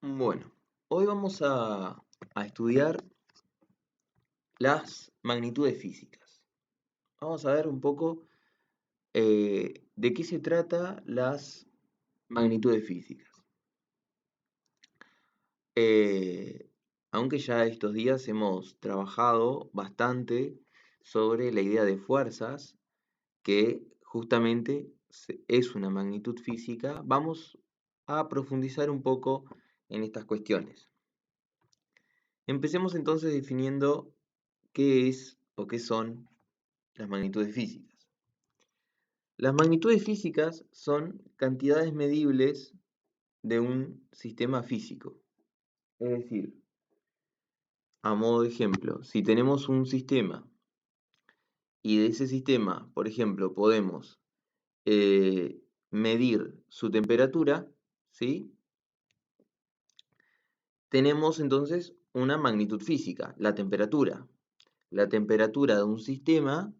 Bueno, hoy vamos a estudiar las magnitudes físicas. Vamos a ver un poco de qué se trata las magnitudes físicas. Eh, Aunque ya estos días hemos trabajado bastante sobre la idea de fuerzas, que justamente es una magnitud física, vamos a profundizar un poco en estas cuestiones. Empecemos entonces definiendo qué es o qué son las magnitudes físicas. Las magnitudes físicas son cantidades medibles de un sistema físico. Es decir, a modo de ejemplo, si tenemos un sistema y de ese sistema, por ejemplo, podemos medir su temperatura, ¿sí? Tenemos entonces una magnitud física, la temperatura. La temperatura de un sistema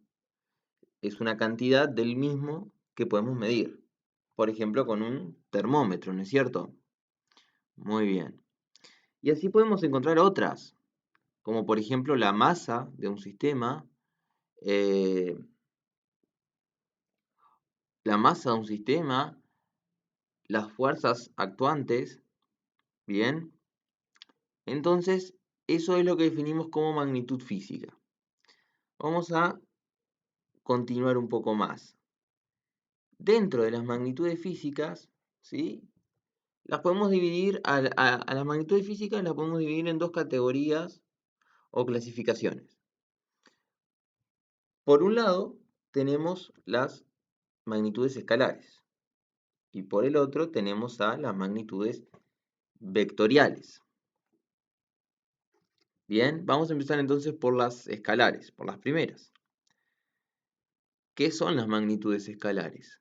es una cantidad del mismo que podemos medir. Por ejemplo, con un termómetro, ¿no es cierto? Muy bien. Y así podemos encontrar otras, como por ejemplo la masa de un sistema, eh, las fuerzas actuantes, ¿bien? Entonces, eso es lo que definimos como magnitud física. Vamos a continuar un poco más. Dentro de las magnitudes físicas, ¿sí? Las podemos dividir, a las magnitudes físicas las podemos dividir en dos categorías o clasificaciones. Por un lado, tenemos las magnitudes escalares y por el otro tenemos a las magnitudes vectoriales. Bien, vamos a empezar entonces por las escalares, por las primeras. ¿Qué son las magnitudes escalares?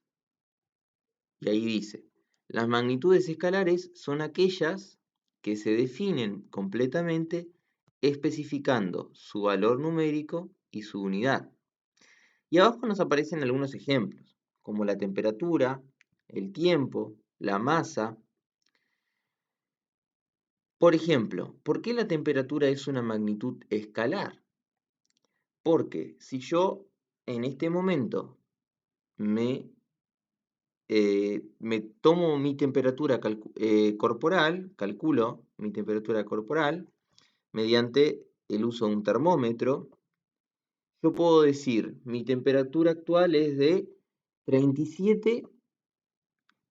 Y ahí dice, las magnitudes escalares son aquellas que se definen completamente especificando su valor numérico y su unidad. Y abajo nos aparecen algunos ejemplos, como la temperatura, el tiempo, la masa. Por ejemplo, ¿por qué la temperatura es una magnitud escalar? Porque si yo en este momento me tomo mi temperatura corporal, calculo mi temperatura corporal mediante el uso de un termómetro, yo puedo decir, mi temperatura actual es de 37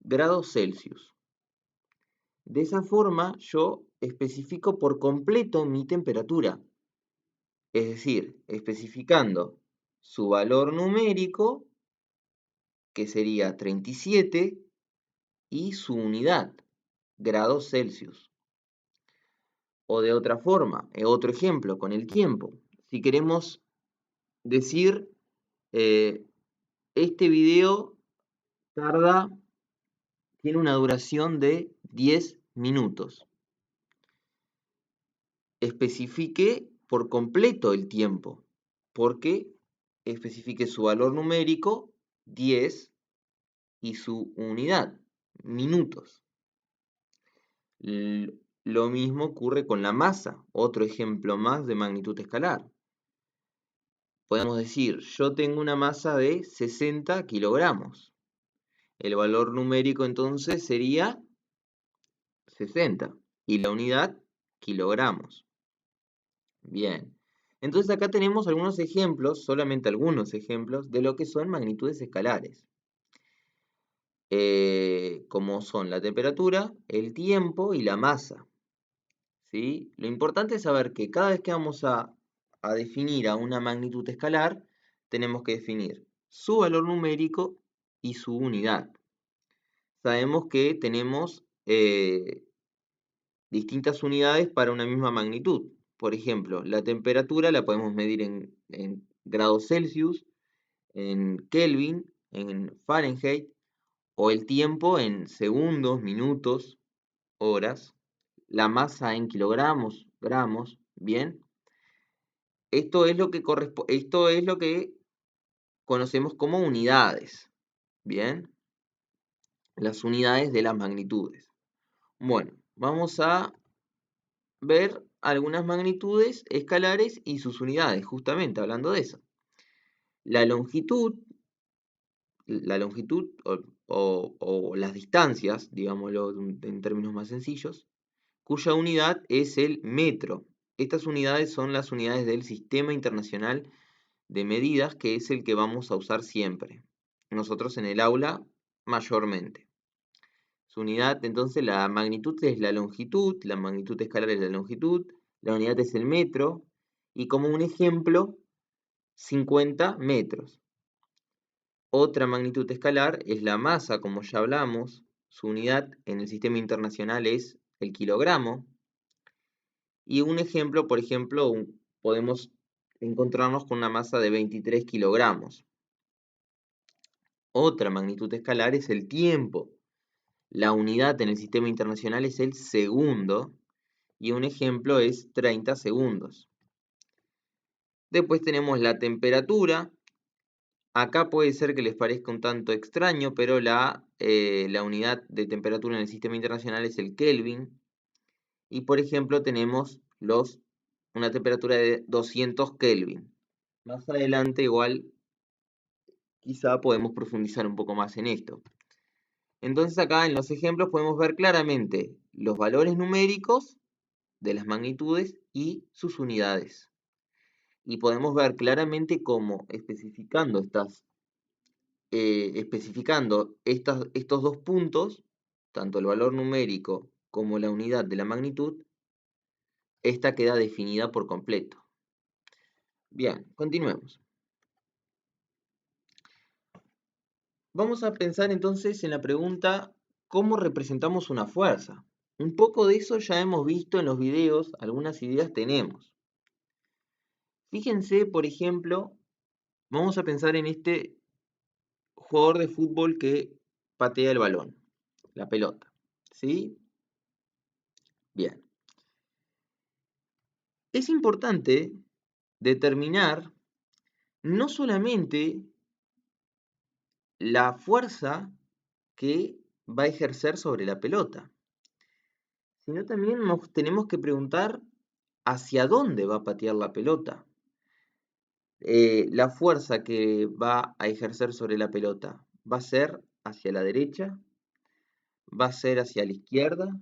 grados Celsius. De esa forma yo especifico por completo mi temperatura, es decir, especificando su valor numérico, que sería 37, y su unidad, grados Celsius. O de otra forma, otro ejemplo, con el tiempo. Si queremos decir, eh, este video tiene una duración de 10 minutos. Especifique por completo el tiempo, porque especifique su valor numérico, 10, y su unidad, minutos. Lo mismo ocurre con la masa, otro ejemplo más de magnitud escalar. Podemos decir, yo tengo una masa de 60 kilogramos. El valor numérico entonces sería 60 y la unidad, kilogramos. Bien, entonces acá tenemos algunos ejemplos, solamente algunos ejemplos, de lo que son magnitudes escalares. Como son la temperatura, el tiempo y la masa. ¿Sí? Lo importante es saber que cada vez que vamos a definir a una magnitud escalar, tenemos que definir su valor numérico y su unidad. Sabemos que tenemos distintas unidades para una misma magnitud. Por ejemplo, la temperatura la podemos medir en grados Celsius, en Kelvin, en Fahrenheit, o el tiempo en segundos, minutos, horas, la masa en kilogramos, gramos, ¿bien? Esto es lo que conocemos como unidades, ¿bien? Las unidades de las magnitudes. Bueno, vamos a ver algunas magnitudes escalares y sus unidades, justamente hablando de eso. La longitud o las distancias, digámoslo en términos más sencillos, cuya unidad es el metro. Estas unidades son las unidades del Sistema Internacional de Medidas, que es el que vamos a usar siempre. Nosotros en el aula, mayormente. Su unidad, entonces, la magnitud es la longitud, la magnitud escalar es la longitud, la unidad es el metro, y como un ejemplo, 50 metros. Otra magnitud escalar es la masa, como ya hablamos. Su unidad en el sistema internacional es el kilogramo. Y un ejemplo, por ejemplo, podemos encontrarnos con una masa de 23 kilogramos. Otra magnitud escalar es el tiempo. La unidad en el sistema internacional es el segundo. Y un ejemplo es 30 segundos. Después tenemos la temperatura. Acá puede ser que les parezca un tanto extraño, pero la unidad de temperatura en el sistema internacional es el Kelvin. Y por ejemplo tenemos una temperatura de 200 Kelvin. Más adelante igual quizá podemos profundizar un poco más en esto. Entonces acá en los ejemplos podemos ver claramente los valores numéricos de las magnitudes y sus unidades. Y podemos ver claramente cómo especificando estos dos puntos, tanto el valor numérico como la unidad de la magnitud, esta queda definida por completo. Bien, continuemos. Vamos a pensar entonces en la pregunta, ¿cómo representamos una fuerza? Un poco de eso ya hemos visto en los videos, algunas ideas tenemos. Fíjense, por ejemplo, vamos a pensar en este jugador de fútbol que patea el balón, la pelota. ¿Sí? Bien. Es importante determinar no solamente la fuerza que va a ejercer sobre la pelota, sino también nos tenemos que preguntar hacia dónde va a patear la pelota. La fuerza que va a ejercer sobre la pelota va a ser hacia la derecha, va a ser hacia la izquierda,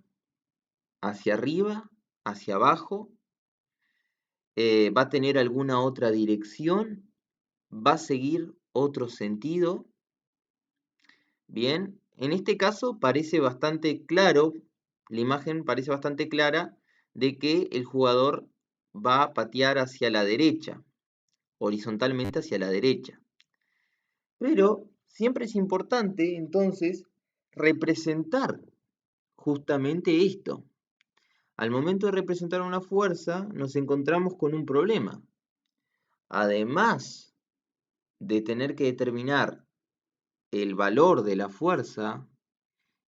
hacia arriba, hacia abajo, va a tener alguna otra dirección, va a seguir otro sentido. Bien, en este caso parece bastante claro, la imagen parece bastante clara de que el jugador va a patear hacia la derecha, horizontalmente hacia la derecha. Pero siempre es importante entonces representar justamente esto. Al momento de representar una fuerza nos encontramos con un problema. Además de tener que determinar el valor de la fuerza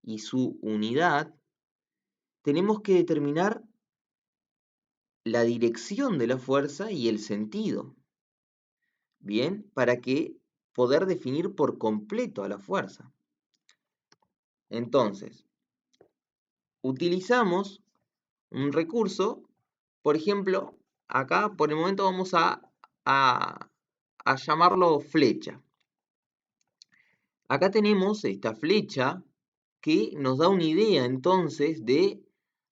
y su unidad, tenemos que determinar la dirección de la fuerza y el sentido. Bien, para que poder definir por completo a la fuerza. Entonces, utilizamos un recurso, por ejemplo, acá por el momento vamos a llamarlo flecha. Acá tenemos esta flecha que nos da una idea entonces de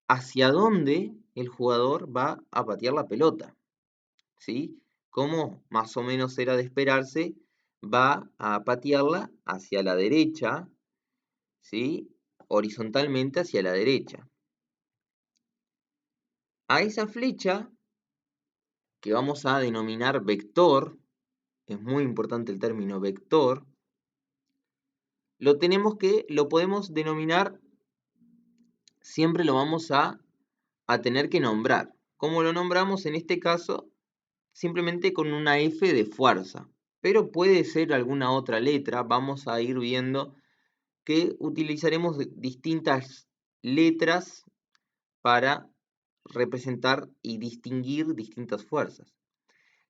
hacia dónde el jugador va a patear la pelota. ¿Sí? Como más o menos era de esperarse, va a patearla hacia la derecha, ¿sí? Horizontalmente hacia la derecha. A esa flecha, que vamos a denominar vector, es muy importante el término vector, lo podemos denominar, siempre lo vamos a tener que nombrar. ¿Cómo lo nombramos en este caso? Simplemente con una F de fuerza, pero puede ser alguna otra letra. Vamos a ir viendo que utilizaremos distintas letras para representar y distinguir distintas fuerzas.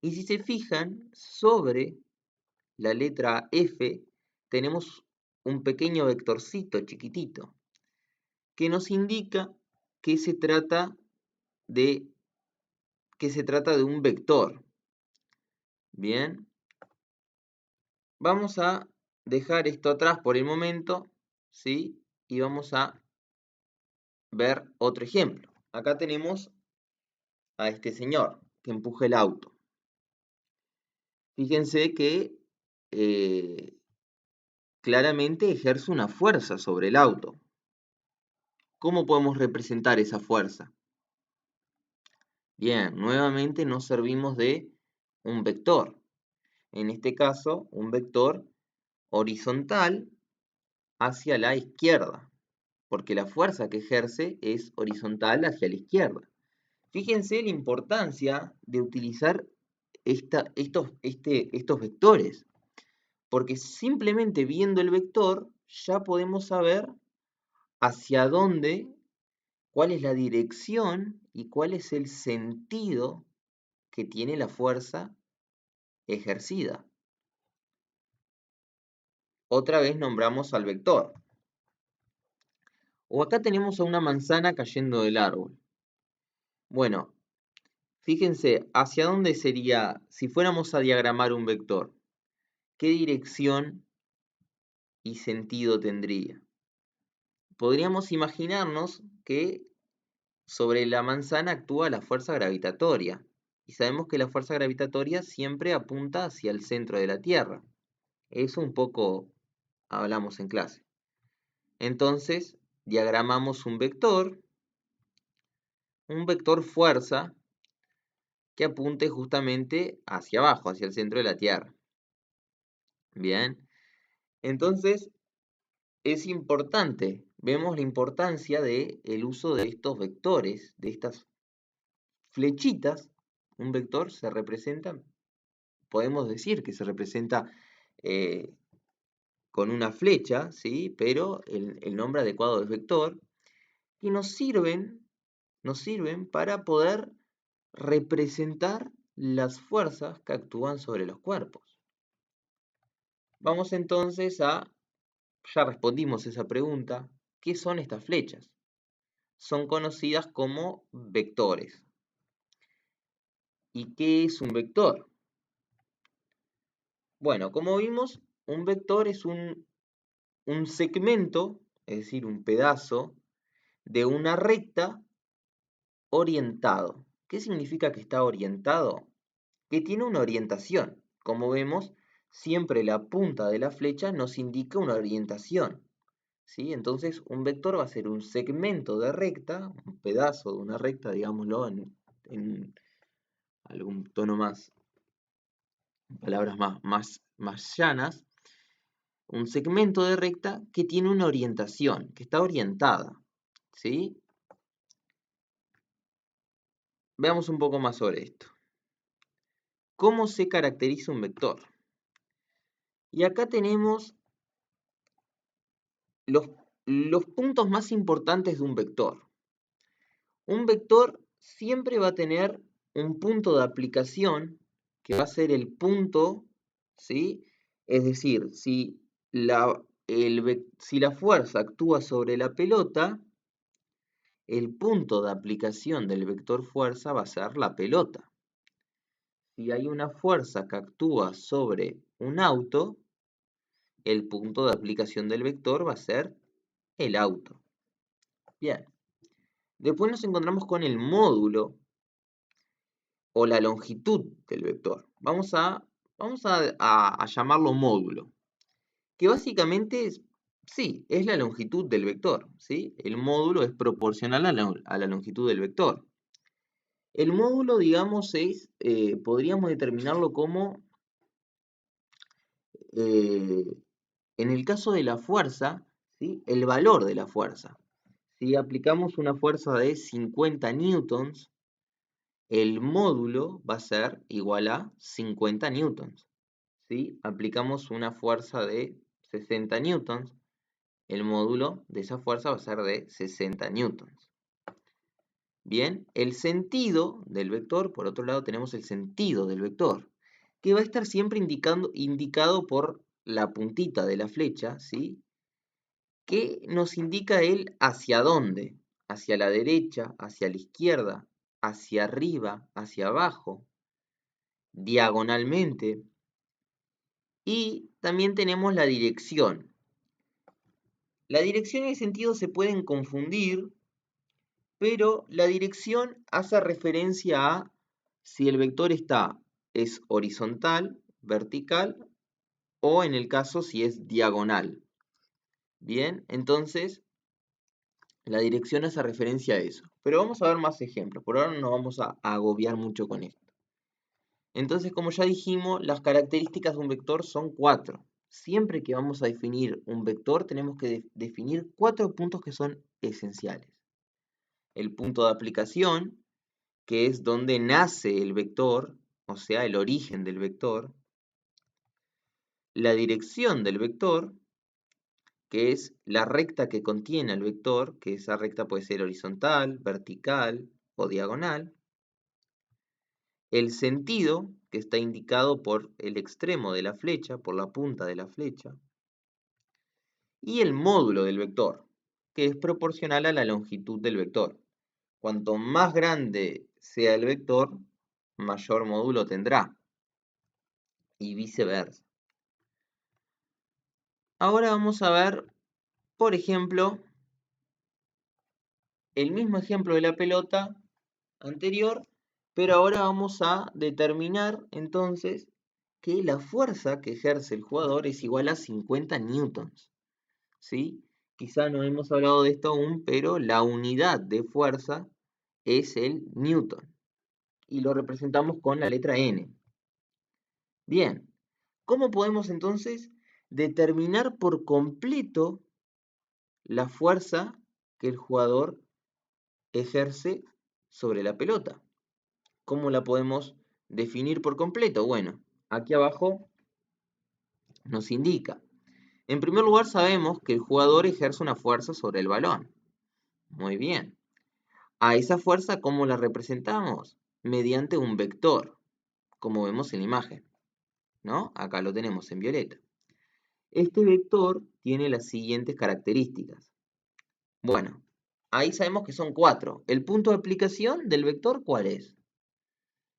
Y si se fijan, sobre la letra F tenemos un pequeño vectorcito chiquitito que nos indica que se trata de un vector. Bien, vamos a dejar esto atrás por el momento, ¿sí? Y vamos a ver otro ejemplo. Acá tenemos a este señor que empuja el auto. Fíjense que claramente ejerce una fuerza sobre el auto. ¿Cómo podemos representar esa fuerza? Bien, nuevamente nos servimos de un vector. En este caso, un vector horizontal hacia la izquierda, porque la fuerza que ejerce es horizontal hacia la izquierda. Fíjense la importancia de utilizar estos vectores, porque simplemente viendo el vector ya podemos saber hacia dónde, cuál es la dirección y cuál es el sentido que tiene la fuerza ejercida. Otra vez nombramos al vector. O acá tenemos a una manzana cayendo del árbol. Bueno, fíjense, ¿hacia dónde sería, si fuéramos a diagramar un vector? ¿Qué dirección y sentido tendría? Podríamos imaginarnos que sobre la manzana actúa la fuerza gravitatoria. Y sabemos que la fuerza gravitatoria siempre apunta hacia el centro de la Tierra. Eso un poco hablamos en clase. Entonces, diagramamos un vector fuerza, que apunte justamente hacia abajo, hacia el centro de la Tierra. Bien, entonces es importante, vemos la importancia del uso de estos vectores, de estas flechitas. Un vector se representa, podemos decir que se representa eh, con una flecha, ¿sí? Pero el nombre adecuado es vector, y nos sirven para poder representar las fuerzas que actúan sobre los cuerpos. Vamos entonces ya respondimos esa pregunta, ¿qué son estas flechas? Son conocidas como vectores. ¿Y qué es un vector? Bueno, como vimos, un vector es un segmento, es decir, un pedazo de una recta orientado. ¿Qué significa que está orientado? Que tiene una orientación. Como vemos, siempre la punta de la flecha nos indica una orientación, ¿sí? Entonces, un vector va a ser un segmento de recta, un pedazo de una recta, digámoslo en algún tono más, palabras más llanas, un segmento de recta que tiene una orientación, que está orientada, ¿sí? Veamos un poco más sobre esto. ¿Cómo se caracteriza un vector? Y acá tenemos los puntos más importantes de un vector. Un vector siempre va a tener un punto de aplicación que va a ser el punto, ¿sí? Es decir, si la fuerza actúa sobre la pelota, el punto de aplicación del vector fuerza va a ser la pelota. Si hay una fuerza que actúa sobre un auto, el punto de aplicación del vector va a ser el auto. Bien. Después nos encontramos con el módulo o la longitud del vector. Vamos a llamarlo módulo, que básicamente es la longitud del vector, ¿sí? El módulo es proporcional a la longitud del vector. El módulo, digamos, podríamos determinarlo como, eh, en el caso de la fuerza, ¿sí? El valor de la fuerza. Si aplicamos una fuerza de 50 newtons, el módulo va a ser igual a 50 newtons. Si aplicamos una fuerza de 60 newtons, el módulo de esa fuerza va a ser de 60 newtons. Bien, el sentido del vector, por otro lado tenemos el sentido del vector, que va a estar siempre indicado por la puntita de la flecha, ¿sí? Que nos indica el hacia dónde. hacia la derecha, hacia la izquierda, hacia arriba, hacia abajo, diagonalmente. Y también tenemos la dirección. La dirección y el sentido se pueden confundir, pero la dirección hace referencia a si el vector es horizontal, vertical, o en el caso si es diagonal. Bien, entonces la dirección hace referencia a eso. Pero vamos a ver más ejemplos. Por ahora no nos vamos a agobiar mucho con esto. Entonces, como ya dijimos, las características de un vector son 4. Siempre que vamos a definir un vector, tenemos que definir 4 puntos que son esenciales. El punto de aplicación, que es donde nace el vector, o sea, el origen del vector. La dirección del vector, que es la recta que contiene el vector, que esa recta puede ser horizontal, vertical o diagonal. El sentido, que está indicado por el extremo de la flecha, por la punta de la flecha. Y el módulo del vector, que es proporcional a la longitud del vector. Cuanto más grande sea el vector, mayor módulo tendrá. Y viceversa. Ahora vamos a ver, por ejemplo, el mismo ejemplo de la pelota anterior, pero ahora vamos a determinar entonces que la fuerza que ejerce el jugador es igual a 50 newtons. ¿Sí? Quizá no hemos hablado de esto aún, pero la unidad de fuerza es el newton. Y lo representamos con la letra N. Bien, ¿cómo podemos entonces determinar por completo la fuerza que el jugador ejerce sobre la pelota? ¿Cómo la podemos definir por completo? Bueno, aquí abajo nos indica. En primer lugar, sabemos que el jugador ejerce una fuerza sobre el balón. Muy bien. A esa fuerza, ¿cómo la representamos? Mediante un vector, como vemos en la imagen, ¿no? Acá lo tenemos en violeta. Este vector tiene las siguientes características. Bueno, ahí sabemos que son 4. ¿El punto de aplicación del vector cuál es?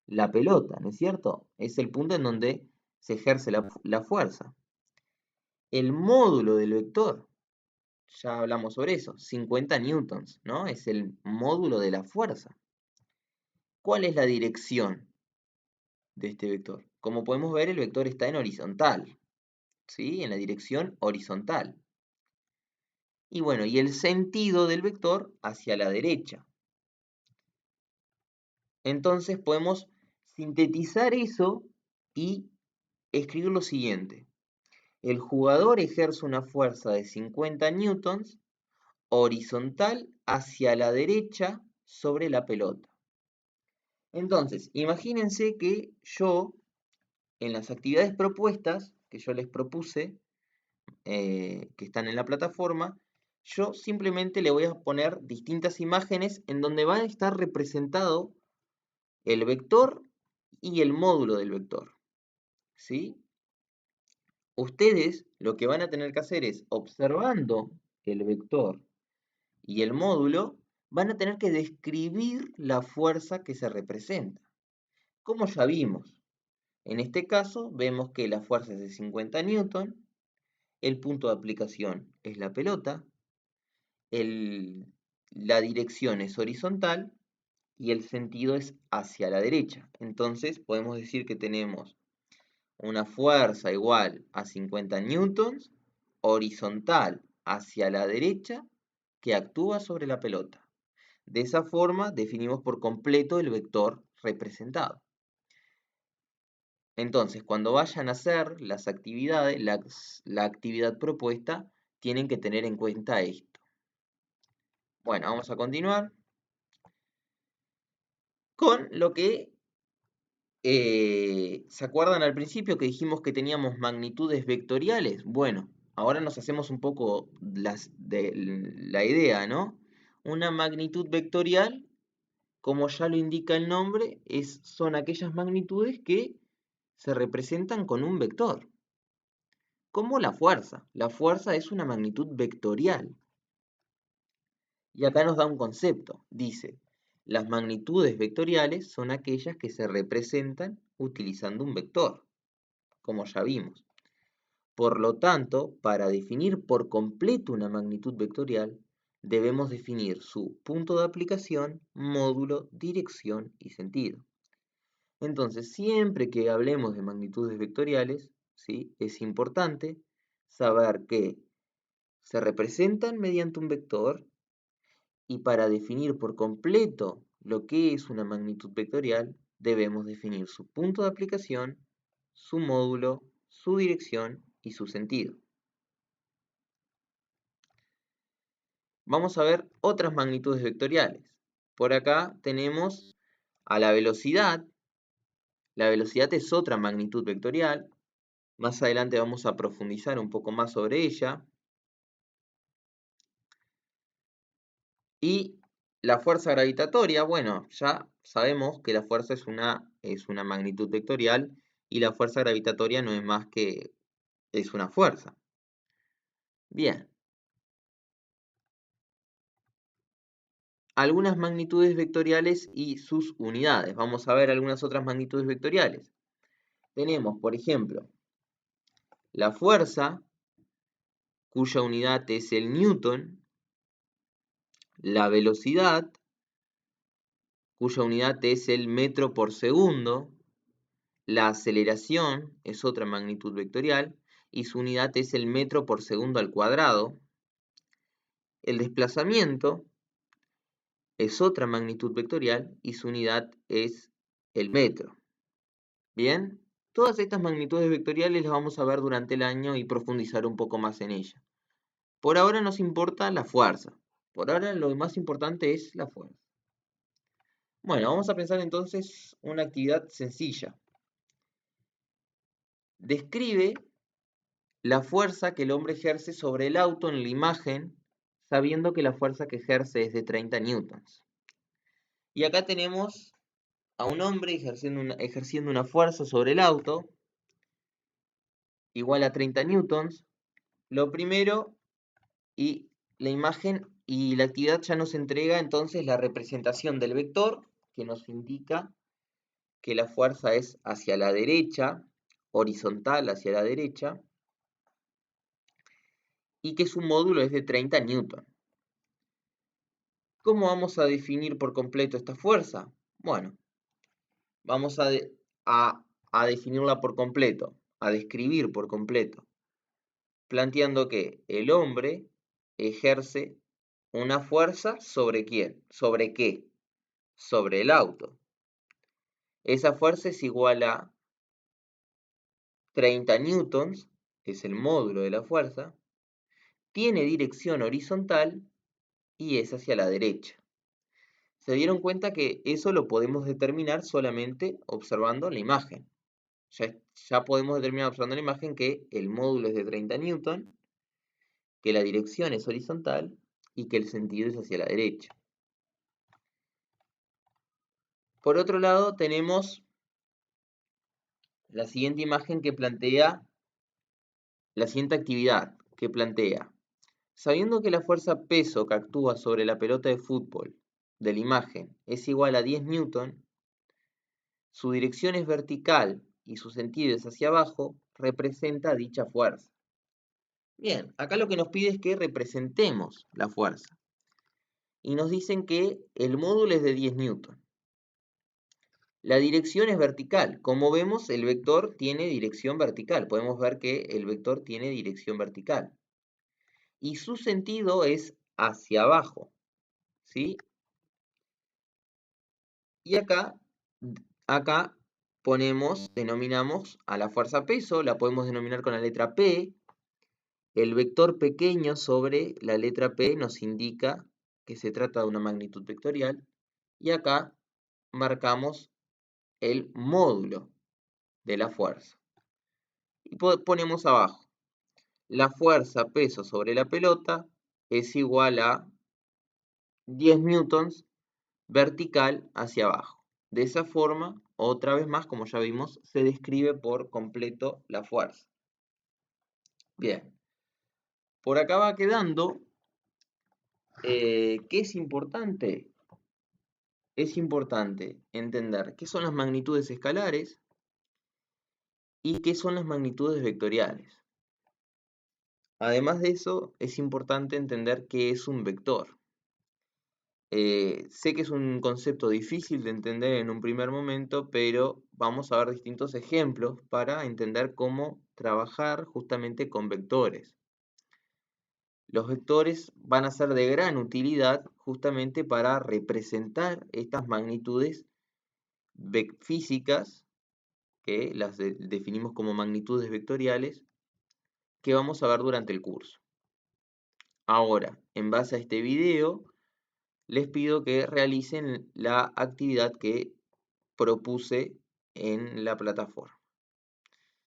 La pelota, ¿no es cierto? Es el punto en donde se ejerce la fuerza. El módulo del vector, ya hablamos sobre eso, 50 newtons, ¿no? Es el módulo de la fuerza. ¿Cuál es la dirección de este vector? Como podemos ver, el vector está en horizontal, ¿sí? En la dirección horizontal. Y bueno, y el sentido del vector hacia la derecha. Entonces podemos sintetizar eso y escribir lo siguiente. El jugador ejerce una fuerza de 50 newtons horizontal hacia la derecha sobre la pelota. Entonces, imagínense que yo, en las actividades propuestas que yo les propuse, que están en la plataforma, yo simplemente le voy a poner distintas imágenes en donde va a estar representado el vector y el módulo del vector. ¿Sí? Ustedes lo que van a tener que hacer es, observando el vector y el módulo, van a tener que describir la fuerza que se representa. Como ya vimos, en este caso vemos que la fuerza es de 50 newton, el punto de aplicación es la pelota, la dirección es horizontal y el sentido es hacia la derecha. Entonces podemos decir que tenemos una fuerza igual a 50 newtons horizontal hacia la derecha que actúa sobre la pelota. De esa forma definimos por completo el vector representado. Entonces, cuando vayan a hacer las actividades, la actividad propuesta, tienen que tener en cuenta esto. Bueno, vamos a continuar con lo que ¿se acuerdan al principio que dijimos que teníamos magnitudes vectoriales? Bueno, ahora nos hacemos un poco de la idea, ¿no? Una magnitud vectorial, como ya lo indica el nombre, son aquellas magnitudes que se representan con un vector. Como la fuerza. La fuerza es una magnitud vectorial. Y acá nos da un concepto. Dice, las magnitudes vectoriales son aquellas que se representan utilizando un vector, como ya vimos. Por lo tanto, para definir por completo una magnitud vectorial, debemos definir su punto de aplicación, módulo, dirección y sentido. Entonces, siempre que hablemos de magnitudes vectoriales, ¿sí?, es importante saber que se representan mediante un vector y para definir por completo lo que es una magnitud vectorial, debemos definir su punto de aplicación, su módulo, su dirección y su sentido. Vamos a ver otras magnitudes vectoriales. Por acá tenemos a la velocidad. La velocidad es otra magnitud vectorial. Más adelante vamos a profundizar un poco más sobre ella. Y la fuerza gravitatoria, bueno, ya sabemos que la fuerza es una magnitud vectorial y la fuerza gravitatoria no es más que es una fuerza. Bien. Algunas magnitudes vectoriales y sus unidades. Vamos a ver algunas otras magnitudes vectoriales. Tenemos, por ejemplo, la fuerza, cuya unidad es el newton, la velocidad, cuya unidad es el metro por segundo, la aceleración es otra magnitud vectorial y su unidad es el metro por segundo al cuadrado, el desplazamiento es otra magnitud vectorial y su unidad es el metro. Bien, todas estas magnitudes vectoriales las vamos a ver durante el año y profundizar un poco más en ellas. Por ahora nos importa la fuerza. Por ahora lo más importante es la fuerza. Bueno, vamos a pensar entonces una actividad sencilla. Describe la fuerza que el hombre ejerce sobre el auto en la imagen, sabiendo que la fuerza que ejerce es de 30 newtons. Y acá tenemos a un hombre ejerciendo una fuerza sobre el auto igual a 30 newtons. Lo primero, y la imagen y la actividad ya nos entrega entonces la representación del vector, que nos indica que la fuerza es hacia la derecha, horizontal hacia la derecha, y que su módulo es de 30 newton. ¿Cómo vamos a definir por completo esta fuerza? Bueno, vamos a definirla por completo, a describir por completo, planteando que el hombre ejerce una fuerza ¿sobre quién? ¿Sobre qué? Sobre el auto. Esa fuerza es igual a 30 newtons, es el módulo de la fuerza, tiene dirección horizontal y es hacia la derecha. Se dieron cuenta que eso lo podemos determinar solamente observando la imagen. Ya podemos determinar observando la imagen que el módulo es de 30 newton, que la dirección es horizontal y que el sentido es hacia la derecha. Por otro lado, tenemos la siguiente imagen que plantea la siguiente actividad que plantea. Sabiendo que la fuerza peso que actúa sobre la pelota de fútbol de la imagen es igual a 10 newton, su dirección es vertical y su sentido es hacia abajo, representa dicha fuerza. Bien, acá lo que nos pide es que representemos la fuerza. Y nos dicen que el módulo es de 10 newton. La dirección es vertical. Como vemos, el vector tiene dirección vertical. Podemos ver que el vector tiene dirección vertical. Y su sentido es hacia abajo, ¿sí? Y acá denominamos a la fuerza peso, la podemos denominar con la letra P. El vector pequeño sobre la letra P nos indica que se trata de una magnitud vectorial. Y acá marcamos el módulo de la fuerza. Y ponemos abajo, la fuerza peso sobre la pelota es igual a 10 newtons vertical hacia abajo. De esa forma, otra vez más, como ya vimos, se describe por completo la fuerza. Bien, por acá va quedando ¿Qué es importante? Es importante entender qué son las magnitudes escalares y qué son las magnitudes vectoriales. Además de eso, es importante entender qué es un vector. Sé que es un concepto difícil de entender en un primer momento, pero vamos a ver distintos ejemplos para entender cómo trabajar justamente con vectores. Los vectores van a ser de gran utilidad justamente para representar estas magnitudes físicas, que las definimos como magnitudes vectoriales, que vamos a ver durante el curso. Ahora, en base a este video, les pido que realicen la actividad que propuse en la plataforma.